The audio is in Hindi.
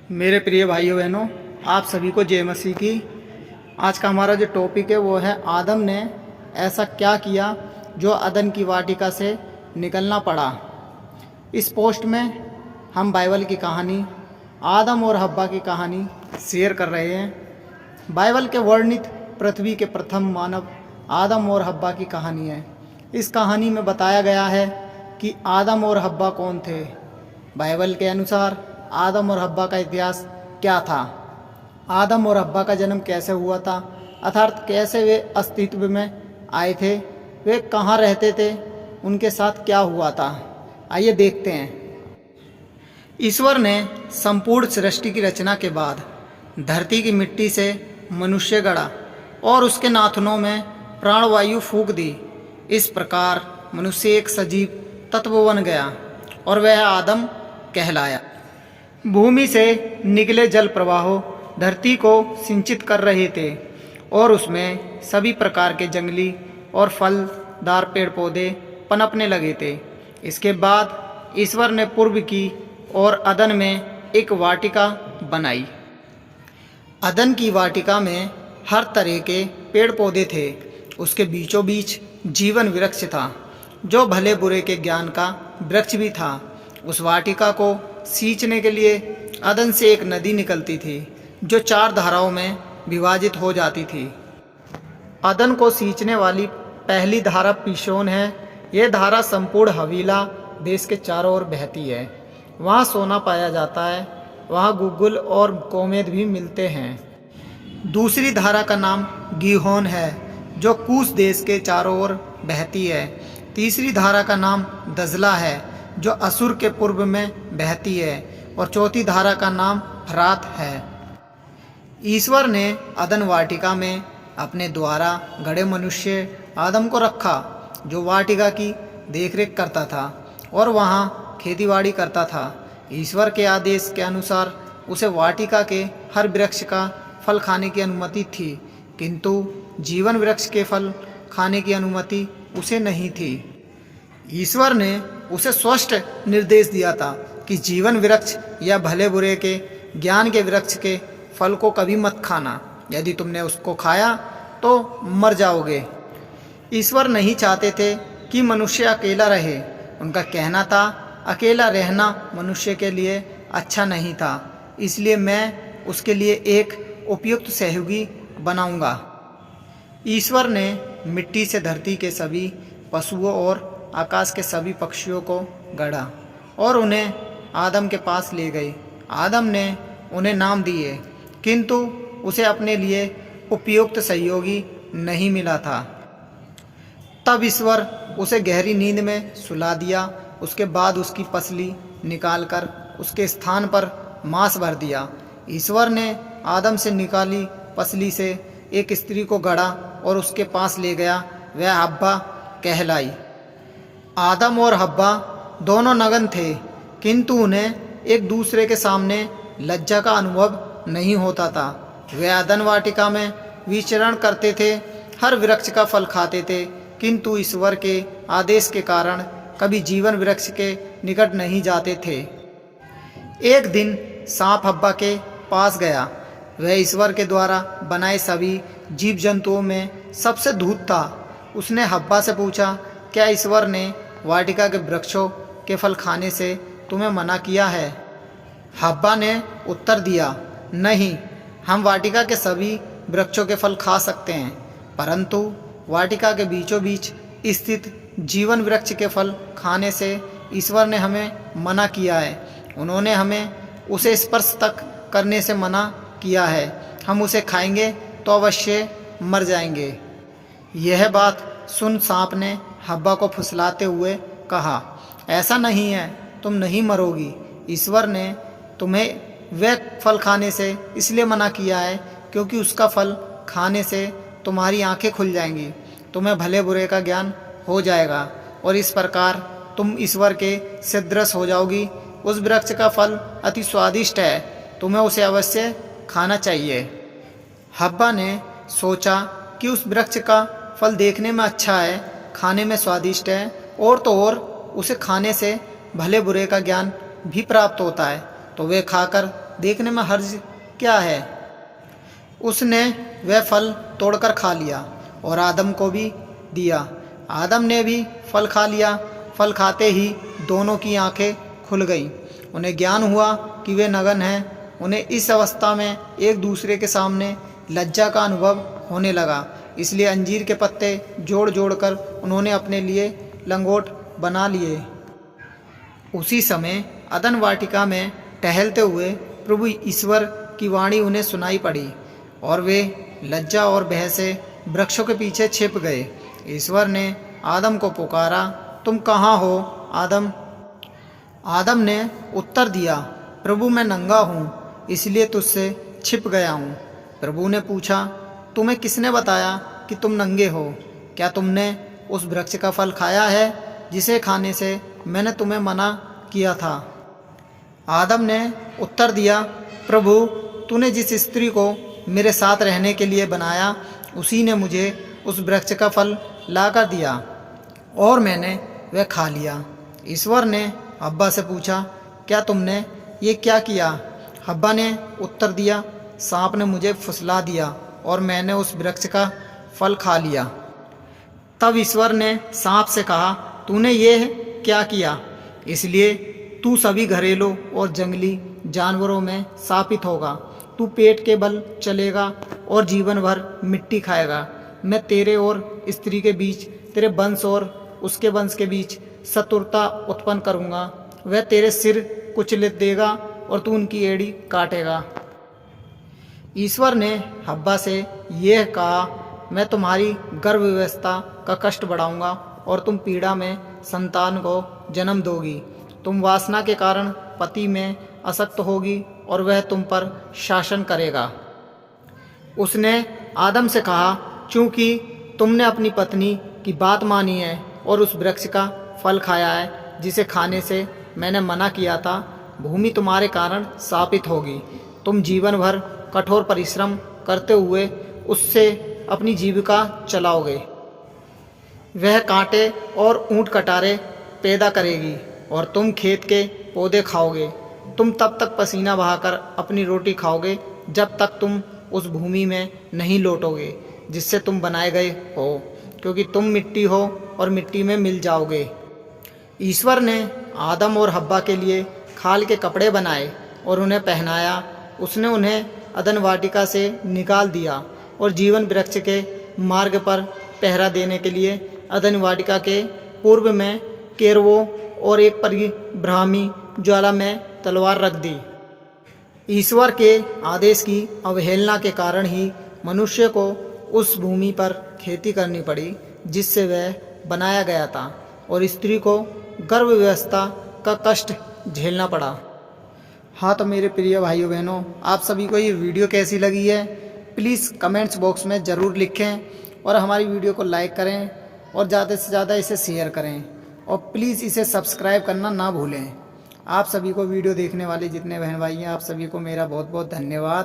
मेरे प्रिय भाइयों बहनों, आप सभी को जय मसीह की। आज का हमारा जो टॉपिक है वो है आदम ने ऐसा क्या किया जो अदन की वाटिका से निकलना पड़ा। इस पोस्ट में हम बाइबल की कहानी, आदम और हव्वा की कहानी शेयर कर रहे हैं। बाइबल के वर्णित पृथ्वी के प्रथम मानव आदम और हव्वा की कहानी है। इस कहानी में बताया गया है कि आदम और हव्वा कौन थे। बाइबल के अनुसार आदम और हव्वा का इतिहास क्या था, आदम और हव्वा का जन्म कैसे हुआ था, अर्थात कैसे वे अस्तित्व में आए थे, वे कहाँ रहते थे, उनके साथ क्या हुआ था। आइए देखते हैं। ईश्वर ने संपूर्ण सृष्टि की रचना के बाद धरती की मिट्टी से मनुष्य गढ़ा और उसके नाथनों में प्राणवायु फूंक दी। इस प्रकार मनुष्य एक सजीव तत्व बन गया और वह आदम कहलाया। भूमि से निकले जल प्रवाहों धरती को सिंचित कर रहे थे और उसमें सभी प्रकार के जंगली और फलदार पेड़ पौधे पनपने लगे थे। इसके बाद ईश्वर ने पूर्व की और अदन में एक वाटिका बनाई। अदन की वाटिका में हर तरह के पेड़ पौधे थे। उसके बीचों बीच जीवन वृक्ष था जो भले बुरे के ज्ञान का वृक्ष भी था। उस वाटिका को सींचने के लिए अदन से एक नदी निकलती थी जो 4 धाराओं में विभाजित हो जाती थी। अदन को सींचने वाली पहली धारा पीशोन है। यह धारा संपूर्ण हवीला देश के चारों ओर बहती है। वहाँ सोना पाया जाता है, वहाँ गुगुल और गोमेद भी मिलते हैं। दूसरी धारा का नाम गीहोन है जो कूश देश के चारों ओर बहती है। तीसरी धारा का नाम दजला है जो असुर के पूर्व में बहती है और चौथी धारा का नाम फरात है। ईश्वर ने अदन वाटिका में अपने द्वारा गढ़े मनुष्य आदम को रखा जो वाटिका की देखरेख करता था और वहाँ खेतीबाड़ी करता था। ईश्वर के आदेश के अनुसार उसे वाटिका के हर वृक्ष का फल खाने की अनुमति थी, किंतु जीवन वृक्ष के फल खाने की अनुमति उसे नहीं थी। ईश्वर ने उसे स्पष्ट निर्देश दिया था कि जीवन वृक्ष या भले बुरे के ज्ञान के वृक्ष के फल को कभी मत खाना। यदि तुमने उसको खाया तो मर जाओगे। ईश्वर नहीं चाहते थे कि मनुष्य अकेला रहे। उनका कहना था अकेला रहना मनुष्य के लिए अच्छा नहीं था, इसलिए मैं उसके लिए एक उपयुक्त सहयोगी बनाऊंगा। ईश्वर ने मिट्टी से धरती के सभी पशुओं और आकाश के सभी पक्षियों को गढ़ा और उन्हें आदम के पास ले गए। आदम ने उन्हें नाम दिए, किंतु उसे अपने लिए उपयुक्त सहयोगी नहीं मिला था। तब ईश्वर उसे गहरी नींद में सुला दिया। उसके बाद उसकी पसली निकालकर उसके स्थान पर मांस भर दिया। ईश्वर ने आदम से निकाली पसली से एक स्त्री को गढ़ा और उसके पास ले गया। वह हव्वा कहलाई। आदम और हव्वा दोनों नग्न थे, किंतु उन्हें एक दूसरे के सामने लज्जा का अनुभव नहीं होता था। वे अदन वाटिका में विचरण करते थे, हर वृक्ष का फल खाते थे, किंतु ईश्वर के आदेश के कारण कभी जीवन वृक्ष के निकट नहीं जाते थे। एक दिन सांप हव्वा के पास गया। वह ईश्वर के द्वारा बनाए सभी जीव जंतुओं में सबसे धूर्त था। उसने हव्वा से पूछा, क्या ईश्वर ने वाटिका के वृक्षों के फल खाने से तुम्हें मना किया है? हव्वा ने उत्तर दिया, नहीं, हम वाटिका के सभी वृक्षों के फल खा सकते हैं, परंतु वाटिका के बीचों बीच स्थित जीवन वृक्ष के फल खाने से ईश्वर ने हमें मना किया है। उन्होंने हमें उसे स्पर्श तक करने से मना किया है। हम उसे खाएंगे तो अवश्य मर जाएंगे। यह बात सुन सांप ने हव्वा को फुसलाते हुए कहा, ऐसा नहीं है, तुम नहीं मरोगी। ईश्वर ने तुम्हें वह फल खाने से इसलिए मना किया है क्योंकि उसका फल खाने से तुम्हारी आंखें खुल जाएंगी, तुम्हें भले बुरे का ज्ञान हो जाएगा और इस प्रकार तुम ईश्वर के सदृश हो जाओगी। उस वृक्ष का फल अति स्वादिष्ट है, तुम्हें उसे अवश्य खाना चाहिए। हव्वा ने सोचा कि उस वृक्ष का फल देखने में अच्छा है, खाने में स्वादिष्ट है और तो और उसे खाने से भले बुरे का ज्ञान भी प्राप्त होता है। तो वे खाकर देखने में हर्ज क्या है। उसने वह फल तोड़कर खा लिया और आदम को भी दिया। आदम ने भी फल खा लिया। फल खाते ही दोनों की आंखें खुल गईं। उन्हें ज्ञान हुआ कि वे नग्न हैं। उन्हें इस अवस्था में एक दूसरे के सामने लज्जा का अनुभव होने लगा। इसलिए अंजीर के पत्ते जोड़ जोड़ कर उन्होंने अपने लिए लंगोट बना लिए। उसी समय अदन वाटिका में टहलते हुए प्रभु ईश्वर की वाणी उन्हें सुनाई पड़ी और वे लज्जा और भय से वृक्षों के पीछे छिप गए। ईश्वर ने आदम को पुकारा, तुम कहाँ हो आदम? आदम ने उत्तर दिया, प्रभु मैं नंगा हूँ, इसलिए तुझसे छिप गया हूँ। प्रभु ने पूछा, तुम्हें किसने बताया कि तुम नंगे हो? क्या तुमने उस वृक्ष का फल खाया है जिसे खाने से मैंने तुम्हें मना किया था? आदम ने उत्तर दिया, प्रभु तूने जिस स्त्री को मेरे साथ रहने के लिए बनाया उसी ने मुझे उस वृक्ष का फल लाकर दिया और मैंने वह खा लिया। ईश्वर ने हब्बा से पूछा, क्या तुमने ये क्या किया? हब्बा ने उत्तर दिया, सांप ने मुझे फुसला दिया और मैंने उस वृक्ष का फल खा लिया। तब ईश्वर ने सांप से कहा, तूने ये क्या किया? इसलिए तू सभी घरेलू और जंगली जानवरों में शापित होगा। तू पेट के बल चलेगा और जीवन भर मिट्टी खाएगा। मैं तेरे और स्त्री के बीच, तेरे वंश और उसके वंश के बीच शत्रुता उत्पन्न करूँगा। वह तेरे सिर कुचल देगा और तू उनकी एड़ी काटेगा। ईश्वर ने हब्बा से यह कहा, मैं तुम्हारी गर्भ व्यवस्था का कष्ट बढ़ाऊंगा और तुम पीड़ा में संतान को जन्म दोगी। तुम वासना के कारण पति में आसक्त होगी और वह तुम पर शासन करेगा। उसने आदम से कहा, चूंकि तुमने अपनी पत्नी की बात मानी है और उस वृक्ष का फल खाया है जिसे खाने से मैंने मना किया था, भूमि तुम्हारे कारण शापित होगी। तुम जीवन भर कठोर परिश्रम करते हुए उससे अपनी जीविका चलाओगे। वह कांटे और ऊंट कटारे पैदा करेगी और तुम खेत के पौधे खाओगे। तुम तब तक पसीना बहाकर अपनी रोटी खाओगे जब तक तुम उस भूमि में नहीं लौटोगे जिससे तुम बनाए गए हो, क्योंकि तुम मिट्टी हो और मिट्टी में मिल जाओगे। ईश्वर ने आदम और हब्बा के लिए खाल के कपड़े बनाए और उन्हें पहनाया। उसने उन्हें अदन वाटिका से निकाल दिया और जीवन वृक्ष के मार्ग पर पहरा देने के लिए अदन वाटिका के पूर्व में केरवो और एक परिभ्रामी ज्वाला में तलवार रख दी। ईश्वर के आदेश की अवहेलना के कारण ही मनुष्य को उस भूमि पर खेती करनी पड़ी जिससे वह बनाया गया था, और स्त्री को गर्भ व्यवस्था का कष्ट झेलना पड़ा। हाँ, तो मेरे प्रिय भाइयों बहनों, आप सभी को ये वीडियो कैसी लगी है प्लीज़ कमेंट्स बॉक्स में ज़रूर लिखें और हमारी वीडियो को लाइक करें और ज़्यादा से ज़्यादा इसे शेयर करें और प्लीज़ इसे सब्सक्राइब करना ना भूलें। आप सभी को, वीडियो देखने वाले जितने बहन भाई हैं, आप सभी को मेरा बहुत बहुत धन्यवाद।